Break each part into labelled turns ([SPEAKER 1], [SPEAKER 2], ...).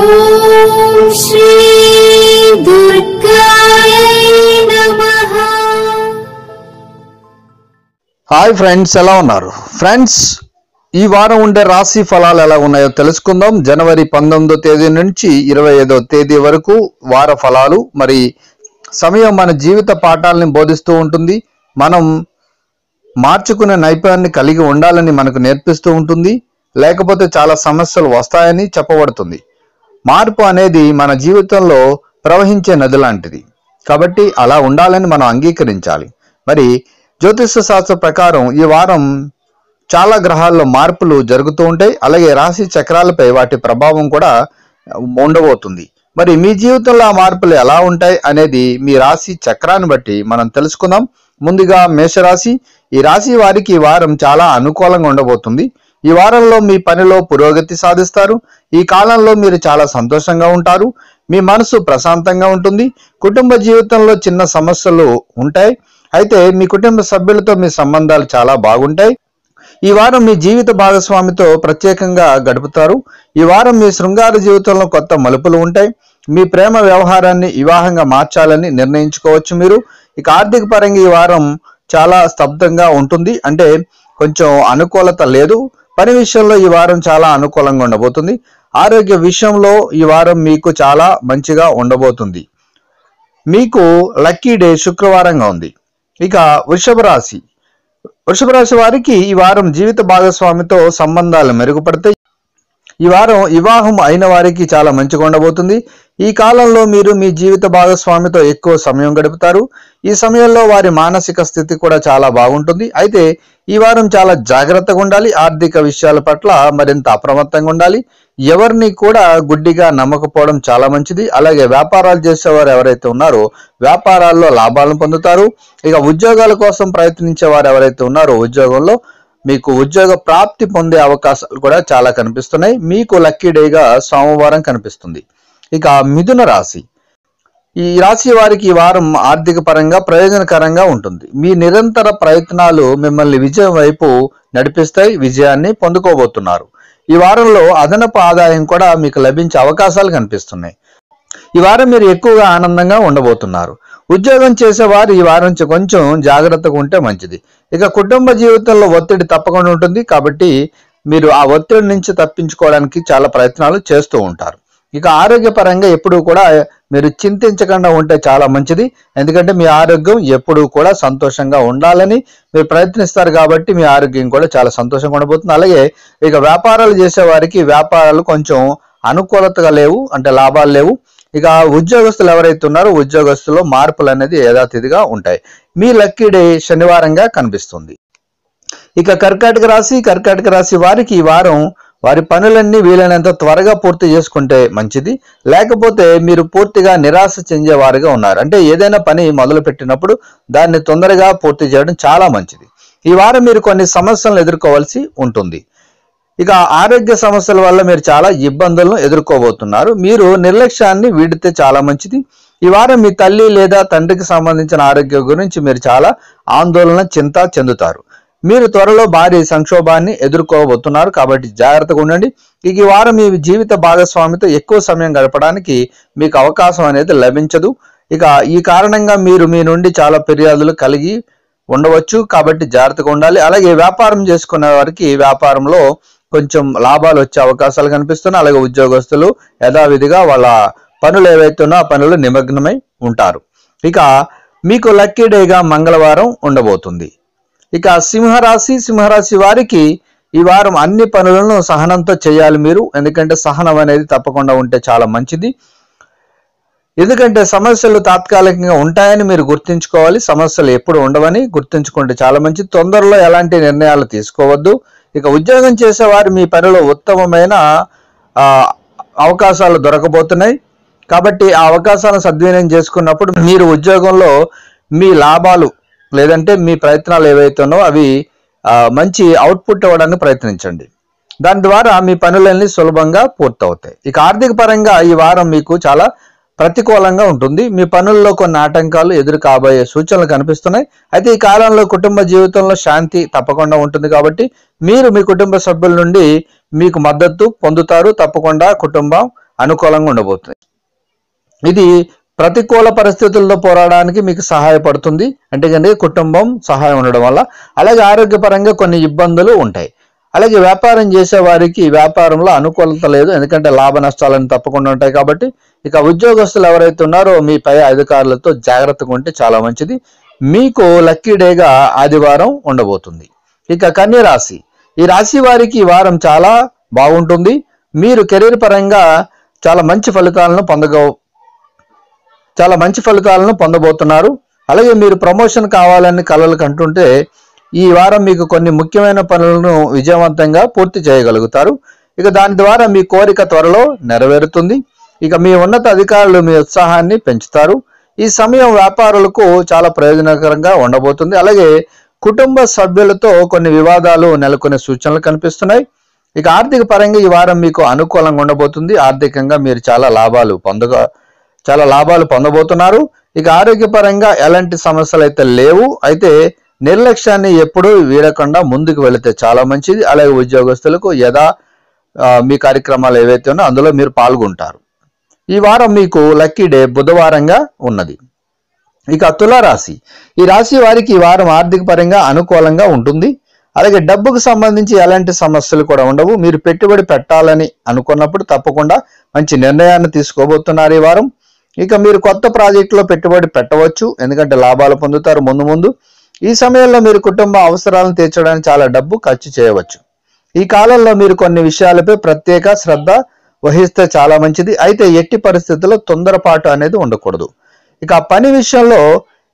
[SPEAKER 1] ఓం శ్రీ దుర్గాయ నమః.
[SPEAKER 2] Hi friends, ఎలా ఉన్నారు? ఫ్రెండ్స్, ఈ వారం ఉండే రాశి ఫలాలు ఎలా ఉన్నాయో తెలుసుకుందాం. జనవరి 19వ తేదీ నుంచి 25వ తేదీ వరకు వార ఫలాలు. మరి సమయం మన జీవిత పాఠాలని బోధిస్తూ ఉంటుంది. మనం మార్చుకునే నైపుణ్యాన్ని కలిగి ఉండాలని మనకు నేర్పిస్తూ ఉంటుంది. లేకపోతే చాలా సమస్యలు వస్తాయని చెప్పబడుతుంది. మార్పు అనేది మన జీవితంలో ప్రవహించే నది లాంటిది. కాబట్టి అలా ఉండాలని మనం అంగీకరించాలి. మరి జ్యోతిష శాస్త్ర ప్రకారం ఈ వారం చాలా గ్రహాల్లో మార్పులు జరుగుతూ ఉంటాయి. అలాగే రాశి చక్రాలపై వాటి ప్రభావం కూడా ఉండబోతుంది. మరి మీ జీవితంలో ఆ మార్పులు ఎలా ఉంటాయి అనేది మీ రాశి చక్రాన్ని బట్టి మనం తెలుసుకుందాం. ముందుగా మేషరాశి. ఈ రాశి వారికి ఈ వారం చాలా అనుకూలంగా ఉండబోతుంది. ఈ వారంలో మీ పనిలో పురోగతి సాధిస్తారు. ఈ కాలంలో మీరు చాలా సంతోషంగా ఉంటారు. మీ మనసు ప్రశాంతంగా ఉంటుంది. కుటుంబ జీవితంలో చిన్న సమస్యలు ఉంటాయి. అయితే మీ కుటుంబ సభ్యులతో మీ సంబంధాలు చాలా బాగుంటాయి. ఈ వారం మీ జీవిత భాగస్వామితో ప్రత్యేకంగా గడుపుతారు. ఈ వారం మీ శృంగార జీవితంలో కొత్త మలుపులు ఉంటాయి. మీ ప్రేమ వ్యవహారాన్ని వివాహంగా మార్చాలని నిర్ణయించుకోవచ్చు మీరు. ఇక ఆర్థిక పరంగా ఈ వారం చాలా స్తబ్దంగా ఉంటుంది. అంటే కొంచెం అనుకూలత లేదు. పని విషయంలో ఈ వారం చాలా అనుకూలంగా ఉండబోతుంది. ఆరోగ్య విషయంలో ఈ వారం మీకు చాలా మంచిగా ఉండబోతుంది. మీకు లక్కీ డే శుక్రవారంగా ఉంది. ఇక వృషభ రాశి. వృషభ రాశి వారికి ఈ వారం జీవిత భాగస్వామితో సంబంధాలు మెరుగుపడతాయి. ఈ వారం వివాహం అయిన వారికి చాలా మంచిగా ఉండబోతుంది. ఈ కాలంలో మీరు మీ జీవిత భాగస్వామితో ఎక్కువ సమయం గడుపుతారు. ఈ సమయంలో వారి మానసిక స్థితి కూడా చాలా బాగుంటుంది. అయితే ఈ వారం చాలా జాగ్రత్తగా ఉండాలి. ఆర్థిక విషయాల పట్ల మరింత అప్రమత్తంగా ఉండాలి. ఎవరిని కూడా గుడ్డిగా నమ్మకపోవడం చాలా మంచిది. అలాగే వ్యాపారాలు చేసేవారు ఎవరైతే ఉన్నారో వ్యాపారాల్లో లాభాలను పొందుతారు. ఇక ఉద్యోగాల కోసం ప్రయత్నించే వారు ఎవరైతే ఉన్నారో ఉద్యోగంలో మీకు ఉద్యోగ ప్రాప్తి పొందే అవకాశాలు కూడా చాలా కనిపిస్తున్నాయి. మీకు లక్కీ డేగా సోమవారం కనిపిస్తుంది. ఇక మిథున రాశి. ఈ రాశి వారికి ఈ వారం ఆర్థిక పరంగా ప్రయోజనకరంగా ఉంటుంది. మీ నిరంతర ప్రయత్నాలు మిమ్మల్ని విజయం వైపు నడిపిస్తాయి. విజయాన్ని పొందుకోబోతున్నారు. ఈ వారంలో అదనపు ఆదాయం కూడా మీకు లభించే అవకాశాలు కనిపిస్తున్నాయి. ఈ వారం మీరు ఎక్కువగా ఆనందంగా ఉండబోతున్నారు. ఉద్యోగం చేసేవారు ఈ వారం నుంచి కొంచెం జాగ్రత్తగా ఉంటే మంచిది. ఇక కుటుంబ జీవితంలో ఒత్తిడి తప్పకుండా ఉంటుంది. కాబట్టి మీరు ఆ ఒత్తిడి నుంచి తప్పించుకోవడానికి చాలా ప్రయత్నాలు చేస్తూ ఉంటారు. ఇక ఆరోగ్యపరంగా ఎప్పుడూ కూడా మీరు చింతించకుండా ఉంటే చాలా మంచిది. ఎందుకంటే మీ ఆరోగ్యం ఎప్పుడూ కూడా సంతోషంగా ఉండాలని మీరు ప్రయత్నిస్తారు. కాబట్టి మీ ఆరోగ్యం కూడా చాలా సంతోషంగా ఉండబోతుంది. అలాగే ఇక వ్యాపారాలు చేసే వారికి వ్యాపారాలు కొంచెం అనుకూలతగా లేవు, అంటే లాభాలు లేవు. ఇక ఉద్యోగస్తులు ఎవరైతే ఉన్నారో ఉద్యోగస్తుల్లో మార్పులు అనేది యథాతిథిగా ఉంటాయి. మీ లక్కీ డే శనివారంగా కనిపిస్తుంది. ఇక కర్కాటక రాశి. కర్కాటక రాశి వారికి ఈ వారం వారి పనులన్నీ వీలైనంత త్వరగా పూర్తి చేసుకుంటే మంచిది. లేకపోతే మీరు పూర్తిగా నిరాశ చెందేవారుగా ఉన్నారు. అంటే ఏదైనా పని మొదలు పెట్టినప్పుడు దాన్ని తొందరగా పూర్తి చేయడం చాలా మంచిది. ఈ వారం మీరు కొన్ని సమస్యలను ఎదుర్కోవాల్సి ఉంటుంది. ఇక ఆరోగ్య సమస్యల వల్ల మీరు చాలా ఇబ్బందులను ఎదుర్కోబోతున్నారు. మీరు నిర్లక్ష్యాన్ని వీడితే చాలా మంచిది. ఈ వారం మీ తల్లి లేదా తండ్రికి సంబంధించిన ఆరోగ్యం గురించి మీరు చాలా ఆందోళన చింత చెందుతారు. మీరు త్వరలో భారీ సంక్షోభాన్ని ఎదుర్కోబోతున్నారు. కాబట్టి జాగ్రత్తగా ఉండండి. ఇక ఈ వారం మీ జీవిత భాగస్వామితో ఎక్కువ సమయం గడపడానికి మీకు అవకాశం అనేది లభించదు. ఇక ఈ కారణంగా మీరు మీ నుండి చాలా ఫిర్యాదులు కలిగి ఉండవచ్చు. కాబట్టి జాగ్రత్తగా ఉండాలి. అలాగే వ్యాపారం చేసుకునే వారికి వ్యాపారంలో కొంచెం లాభాలు వచ్చే అవకాశాలు కనిపిస్తున్నాయి. అలాగే ఉద్యోగస్తులు యథావిధిగా వాళ్ళ పనులు ఏవైతే ఉన్నా ఆ పనులు నిమగ్నమై ఉంటారు. ఇక మీకు లక్కీ డేగా మంగళవారం ఉండబోతుంది. ఇక సింహరాశి. సింహరాశి వారికి ఈ వారం అన్ని పనులను సహనంతో చేయాలి మీరు. ఎందుకంటే సహనం అనేది తప్పకుండా ఉంటే చాలా మంచిది. ఎందుకంటే సమస్యలు తాత్కాలికంగా ఉంటాయని మీరు గుర్తుంచుకోవాలి. సమస్యలు ఎప్పుడు ఉండవని గుర్తుంచుకుంటే చాలా మంచిది. తొందరలో ఎలాంటి నిర్ణయాలు తీసుకోవద్దు. ఇక ఉద్యోగం చేసేవారు మీ పనిలో ఉత్తమమైన అవకాశాలు దొరకబోతున్నాయి. కాబట్టి ఆ అవకాశాలను సద్వినియోగం చేసుకున్నప్పుడు మీరు ఉద్యోగంలో మీ లాభాలు లేదంటే మీ ప్రయత్నాలు ఏవైతే ఉన్నాయో అవి మంచి అవుట్పుట్ ఇవ్వడానికి ప్రయత్నించండి. దాని ద్వారా మీ పనులన్నీ సులభంగా పూర్తవుతాయి. ఇక ఆర్థిక పరంగా ఈ వారం మీకు చాలా ప్రతికూలంగా ఉంటుంది. మీ పనుల్లో కొన్ని ఆటంకాలు ఎదురు కాబోయే సూచనలు కనిపిస్తున్నాయి. అయితే ఈ కాలంలో కుటుంబ జీవితంలో శాంతి తప్పకుండా ఉంటుంది. కాబట్టి మీరు మీ కుటుంబ సభ్యుల నుండి మీకు మద్దతు పొందుతారు. తప్పకుండా కుటుంబం అనుకూలంగా ఉండబోతుంది. ఇది ప్రతికూల పరిస్థితుల్లో పోరాడడానికి మీకు సహాయపడుతుంది. అంటే కుటుంబం సహాయం ఉండడం వల్ల. అలాగే ఆరోగ్యపరంగా కొన్ని ఇబ్బందులు ఉంటాయి. అలాగే వ్యాపారం చేసే వారికి వ్యాపారంలో అనుకూలత లేదు, ఎందుకంటే లాభ నష్టాలను తప్పకుండా ఉంటాయి కాబట్టి. ఇక ఉద్యోగస్తులు ఎవరైతే ఉన్నారో మీ పై అధికారులతో జాగ్రత్తగా ఉంటే చాలా మంచిది. మీకు లక్కీ డేగా ఆదివారం ఉండబోతుంది. ఇక కన్య రాశి, ఈ రాశి వారికి ఈ వారం చాలా బాగుంటుంది. మీరు కెరీర్ పరంగా చాలా మంచి ఫలితాలను పొందబోతున్నారు. అలాగే మీరు ప్రమోషన్ కావాలని కలలు కంటుంటే ఈ వారం మీకు కొన్ని ముఖ్యమైన పనులను విజయవంతంగా పూర్తి చేయగలుగుతారు. ఇక దాని ద్వారా మీ కోరిక త్వరలో నెరవేరుతుంది. ఇక మీ ఉన్నత అధికారులు మీ ఉత్సాహాన్ని పెంచుతారు. ఈ సమయం వ్యాపారులకు చాలా ప్రయోజనకరంగా ఉండబోతుంది. అలాగే కుటుంబ సభ్యులతో కొన్ని వివాదాలు నెలకొనే సూచనలు కనిపిస్తున్నాయి. ఇక ఆర్థిక పరంగా ఈ వారం మీకు అనుకూలంగా ఉండబోతుంది. ఆర్థికంగా మీరు చాలా లాభాలు పొందబోతున్నారు. ఇక ఆరోగ్యపరంగా ఎలాంటి సమస్యలు అయితే లేవు. అయితే నిర్లక్ష్యాన్ని ఎప్పుడూ వీడకుండా ముందుకు వెళితే చాలా మంచిది. అలాగే ఉద్యోగస్తులకు మీ కార్యక్రమాలు ఏవైతే ఉన్నాయో అందులో మీరు పాల్గొంటారు. ఈ వారం మీకు లక్కీ డే బుధవారంగా ఉన్నది. ఇక తులారాశి, ఈ రాశి వారికి ఈ వారం ఆర్థిక పరంగా అనుకూలంగా ఉంటుంది. అలాగే డబ్బుకు సంబంధించి ఎలాంటి సమస్యలు కూడా ఉండవు. మీరు పెట్టుబడి పెట్టాలని అనుకున్నప్పుడు తప్పకుండా మంచి నిర్ణయాన్ని తీసుకోబోతున్నారు ఈ వారం. ఇక మీరు కొత్త ప్రాజెక్టులో పెట్టుబడి పెట్టవచ్చు, ఎందుకంటే లాభాలు పొందుతారు ముందు. ఈ సమయంలో మీరు కుటుంబ అవసరాలను తీర్చడానికి చాలా డబ్బు ఖర్చు చేయవచ్చు. ఈ కాలంలో మీరు కొన్ని విషయాలపై ప్రత్యేక శ్రద్ధ వహిస్తే చాలా మంచిది. అయితే ఎట్టి పరిస్థితుల్లో తొందరపాటు అనేది ఉండకూడదు. ఇక పని విషయంలో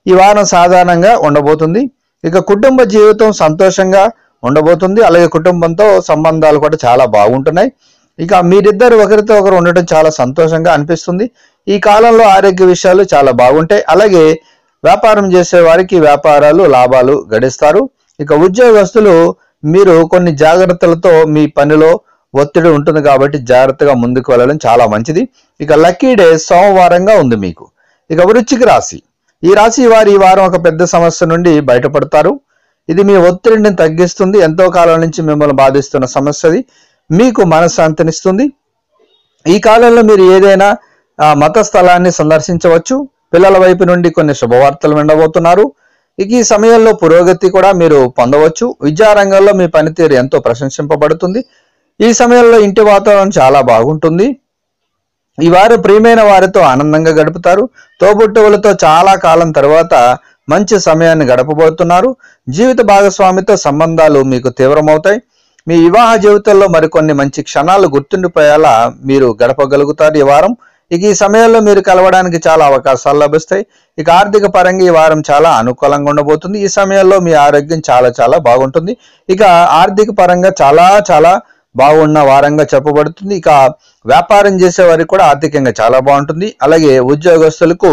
[SPEAKER 2] ఈ వారం సాధారణంగా ఉండబోతుంది. ఇక కుటుంబ జీవితం సంతోషంగా ఉండబోతుంది. అలాగే కుటుంబంతో సంబంధాలు కూడా చాలా బాగుంటున్నాయి. ఇక మీరిద్దరు ఒకరితో ఒకరు ఉండటం చాలా సంతోషంగా అనిపిస్తుంది. ఈ కాలంలో ఆరోగ్య విషయాలు చాలా బాగుంటాయి. అలాగే వ్యాపారం చేసే వారికి వ్యాపారాలు లాభాలు గడిస్తారు. ఇక ఉద్యోగస్తులు మీరు కొన్ని జాగ్రత్తలతో మీ పనిలో ఒత్తిడి ఉంటుంది కాబట్టి జాగ్రత్తగా ముందుకు వెళ్ళడం చాలా మంచిది. ఇక లక్కీ డే సోమవారంగా ఉంది మీకు. ఇక వృశ్చిక రాశి, ఈ రాశి వారు ఈ వారం ఒక పెద్ద సమస్య నుండి బయటపడతారు. ఇది మీ ఒత్తిడిని తగ్గిస్తుంది. ఎంతో కాలం నుంచి మిమ్మల్ని బాధిస్తున్న సమస్యది మీకు మనశ్శాంతినిస్తుంది. ఈ కాలంలో మీరు ఏదైనా మత స్థలాన్ని సందర్శించవచ్చు. పిల్లల వైపు నుండి కొన్ని శుభవార్తలు వినబోతున్నారు. ఇక ఈ సమయంలో పురోగతి కూడా మీరు పొందవచ్చు. విద్యారంగంలో మీ పనితీరు ఎంతో ప్రశంసింపబడుతుంది. ఈ సమయంలో ఇంటి వాతావరణం చాలా బాగుంటుంది. ఈ వారు ప్రియమైన వారితో ఆనందంగా గడుపుతారు. తోబుట్టువులతో చాలా కాలం తర్వాత మంచి సమయాన్ని గడపబోతున్నారు. జీవిత భాగస్వామితో సంబంధాలు మీకు తీవ్రమవుతాయి. మీ వివాహ జీవితంలో మరికొన్ని మంచి క్షణాలు గుర్తుండిపోయేలా మీరు గడపగలుగుతారు ఈ వారం. ఇక ఈ సమయంలో మీరు కలవడానికి చాలా అవకాశాలు లభిస్తాయి. ఇక ఆర్థిక పరంగా ఈ వారం చాలా అనుకూలంగా ఉండబోతుంది. ఈ సమయంలో మీ ఆరోగ్యం చాలా బాగుంటుంది. ఇక ఆర్థిక పరంగా చాలా బాగున్న వారంగా చెప్పబడుతుంది. ఇక వ్యాపారం చేసే వారికి కూడా ఆర్థికంగా చాలా బాగుంటుంది. అలాగే ఉద్యోగస్తులకు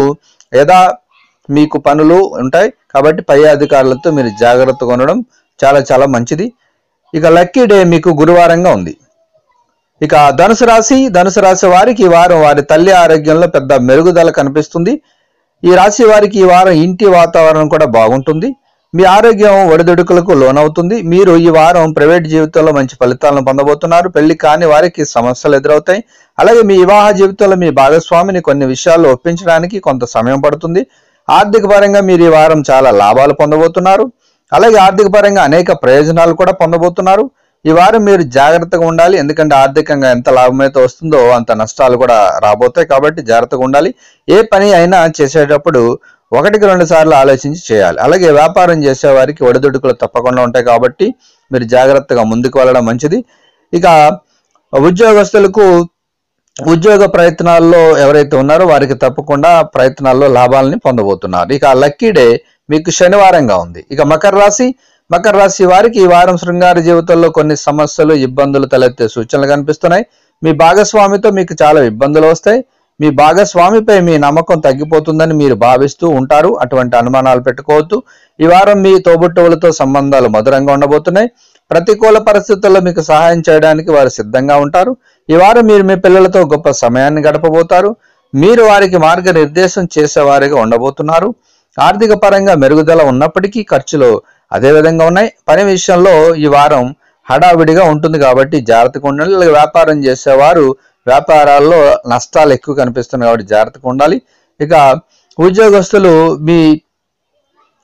[SPEAKER 2] మీకు పనులు ఉంటాయి కాబట్టి పై అధికారులతో మీరు జాగ్రత్తగా ఉండడం చాలా మంచిది. ఇక లక్కీ డే మీకు గురువారంగా ఉంది. ఇక ధనుసు రాశి వారికి ఈ వారం వారి తల్లి ఆరోగ్యంలో పెద్ద మెరుగుదల కనిపిస్తుంది. ఈ రాశి వారికి ఈ వారం ఇంటి వాతావరణం కూడా బాగుంటుంది. మీ ఆరోగ్యం ఒడిదుడుకులకు లోనవుతుంది. మీరు ఈ వారం ప్రైవేట్ జీవితంలో మంచి ఫలితాలను పొందబోతున్నారు. పెళ్లి కాని వారికి సమస్యలు ఎదురవుతాయి. అలాగే మీ వివాహ జీవితంలో మీ భాగస్వామిని కొన్ని విషయాల్లో ఒప్పించడానికి కొంత సమయం పడుతుంది. ఆర్థిక పరంగా మీరు ఈ వారం చాలా లాభాలు పొందబోతున్నారు. అలాగే ఆర్థిక పరంగా అనేక ప్రయోజనాలు కూడా పొందబోతున్నారు. ఈ వారం మీరు జాగ్రత్తగా ఉండాలి, ఎందుకంటే ఆర్థికంగా ఎంత లాభమైతే వస్తుందో అంత నష్టాలు కూడా రాబోతాయి కాబట్టి జాగ్రత్తగా ఉండాలి. ఏ పని అయినా చేసేటప్పుడు 1-2 సార్లు ఆలోచించి చేయాలి. అలాగే వ్యాపారం చేసే వారికి ఒడిదుడుకులు తప్పకుండా ఉంటాయి కాబట్టి మీరు జాగ్రత్తగా ముందుకు వెళ్ళడం మంచిది. ఇక ఉద్యోగస్తులకు ఉద్యోగ ప్రయత్నాల్లో ఎవరైతే ఉన్నారో వారికి తప్పకుండా ప్రయత్నాల్లో లాభాలని పొందబోతున్నారు. ఇక లక్కీ డే మీకు శనివారంగా ఉంది. ఇక మకర రాశి వారికి ఈ వారం శృంగార జీవితంలో కొన్ని సమస్యలు ఇబ్బందులు తలెత్తే సూచనలు కనిపిస్తున్నాయి. మీ భాగస్వామితో మీకు చాలా ఇబ్బందులు వస్తాయి. మీ భాగస్వామిపై మీ నమ్మకం తగ్గిపోతుందని మీరు భావిస్తూ ఉంటారు. అటువంటి అనుమానాలు పెట్టుకోవద్దు. ఈ వారం మీ తోబుట్టువులతో సంబంధాలు మధురంగా ఉండబోతున్నాయి. ప్రతికూల పరిస్థితుల్లో మీకు సహాయం చేయడానికి వారు సిద్ధంగా ఉంటారు. ఈ వారం మీరు మీ పిల్లలతో గొప్ప సమయాన్ని గడపబోతారు. మీరు వారికి మార్గనిర్దేశం చేసేవారిగా ఉండబోతున్నారు. ఆర్థిక పరంగా మెరుగుదల ఉన్నప్పటికీ ఖర్చులు అదే విధంగా ఉన్నాయి. పని విషయంలో ఈ వారం హడావిడిగా ఉంటుంది కాబట్టి జాగ్రత్తగా ఉండండి. వ్యాపారం చేసేవారు వ్యాపారాల్లో నష్టాలు ఎక్కువ కనిపిస్తున్నాయి కాబట్టి జాగ్రత్తగా ఉండాలి. ఇక ఉద్యోగస్తులు మీ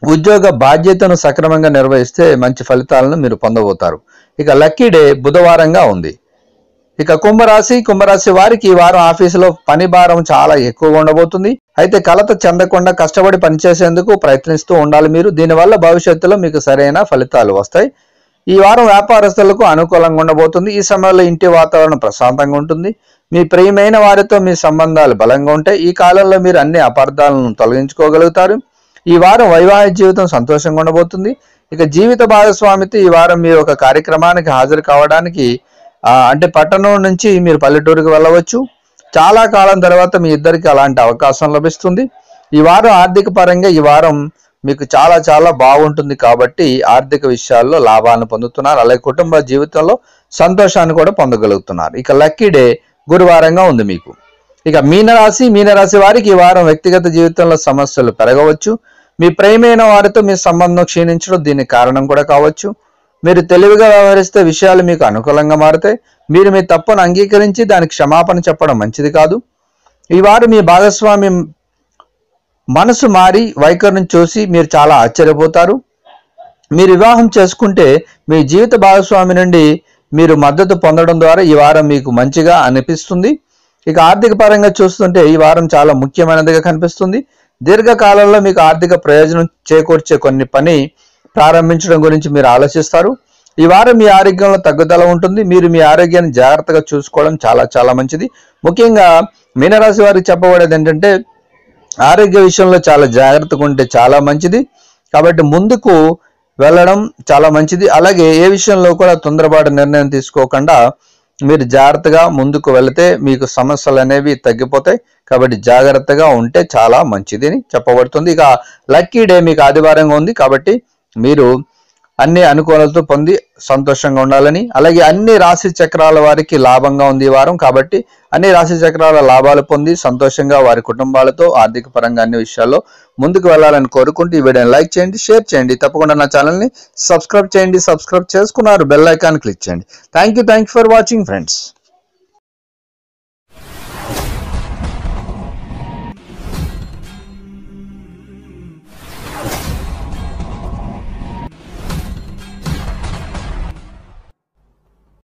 [SPEAKER 2] ఉద్యోగ బాధ్యతను సక్రమంగా నిర్వహిస్తే మంచి ఫలితాలను మీరు పొందబోతారు. ఇక లక్కీ డే బుధవారంగా ఉంది. ఇక కుంభరాశి వారికి ఈ వారం ఆఫీసులో పని భారం చాలా ఎక్కువగా ఉండబోతుంది. అయితే కలత చెందకుండా కష్టపడి పనిచేసేందుకు ప్రయత్నిస్తూ ఉండాలి మీరు. దీనివల్ల భవిష్యత్తులో మీకు సరైన ఫలితాలు వస్తాయి. ఈ వారం వ్యాపారస్తులకు అనుకూలంగా ఉండబోతుంది. ఈ సమయంలో ఇంటి వాతావరణం ప్రశాంతంగా ఉంటుంది. మీ ప్రియమైన వారితో మీ సంబంధాలు బలంగా ఉంటాయి. ఈ కాలంలో మీరు అన్ని అపార్థాలను తొలగించుకోగలుగుతారు. ఈ వారం వైవాహిక జీవితం సంతోషంగా ఉండబోతుంది. ఇక జీవిత భాగస్వామితో ఈ వారం మీరు ఒక కార్యక్రమానికి హాజరు కావడానికి అంటే పట్టణం నుంచి మీరు పల్లెటూరుకి వెళ్ళవచ్చు. చాలా కాలం తర్వాత మీ ఇద్దరికి అలాంటి అవకాశం లభిస్తుంది. ఈ వారం ఆర్థిక పరంగా ఈ వారం మీకు చాలా చాలా బాగుంటుంది కాబట్టి ఆర్థిక విషయాల్లో లాభాలను పొందుతున్నారు. అలాగే కుటుంబ జీవితంలో సంతోషాన్ని కూడా పొందగలుగుతున్నారు. ఇక లక్కీ డే గురువారంగా ఉంది మీకు. ఇక మీనరాశి వారికి ఈ వారం వ్యక్తిగత జీవితంలో సమస్యలు పెరగవచ్చు. మీ ప్రియమైన వారితో మీ సంబంధం క్షీణించడం దీనికి కారణం కూడా కావచ్చు. మీరు తెలివిగా వ్యవహరిస్తే విషయాలు మీకు అనుకూలంగా మారుతాయి. మీరు మీ తప్పును అంగీకరించి దానికి క్షమాపణ చెప్పడం మంచిది కాదు. ఈ వారం మీ భాగస్వామి మనసు మారి వైఖరిని చూసి మీరు చాలా ఆశ్చర్యపోతారు. మీరు వివాహం చేసుకుంటే మీ జీవిత భాగస్వామి నుండి మీరు మద్దతు పొందడం ద్వారా ఈ వారం మీకు మంచిగా అనిపిస్తుంది. ఇక ఆర్థిక పరంగా చూస్తుంటే ఈ వారం చాలా ముఖ్యమైనదిగా కనిపిస్తుంది. దీర్ఘకాలంలో మీకు ఆర్థిక ప్రయోజనం చేకూర్చే కొన్ని పని ప్రారంభించడం గురించి మీరు ఆలోచిస్తారు. ఈ వారం మీ ఆరోగ్యంలో తగ్గుదల ఉంటుంది. మీరు మీ ఆరోగ్యాన్ని జాగ్రత్తగా చూసుకోవడం చాలా చాలా మంచిది. ముఖ్యంగా మీనరాశి వారికి చెప్పబడేది ఏంటంటే ఆరోగ్య విషయంలో చాలా జాగ్రత్తగా ఉంటే చాలా మంచిది. కాబట్టి ముందుకు వెళ్ళడం చాలా మంచిది. అలాగే ఏ విషయంలో కూడా తొందరపాటు నిర్ణయం తీసుకోకుండా మీరు జాగ్రత్తగా ముందుకు వెళితే మీకు సమస్యలు అనేవి తగ్గిపోతాయి. కాబట్టి జాగ్రత్తగా ఉంటే చాలా మంచిది అని చెప్పబడుతుంది. ఇక లక్కీ డే మీకు ఆదివారంగా ఉంది కాబట్టి మీరు అన్ని అనుకూలతతో పొంది సంతోషంగా ఉండాలని, అలాగే అన్ని రాశి చక్రాల వారికి లాభంగా ఉంది ఈ వారం. కాబట్టి అన్ని రాశి చక్రాల లాభాలు పొంది సంతోషంగా వారి కుటుంబాలతో ఆర్థిక పరంగా అన్ని విషయాల్లో ముందుకు వెళ్ళాలని కోరుకుంటూ ఈ వీడియోని లైక్ చేయండి, షేర్ చేయండి. తప్పకుండా నా ఛానల్ని సబ్స్క్రైబ్ చేయండి. సబ్స్క్రైబ్ చేసుకున్నారు బెల్ ఐకాన్ క్లిక్ చేయండి. Thank you for watching friends.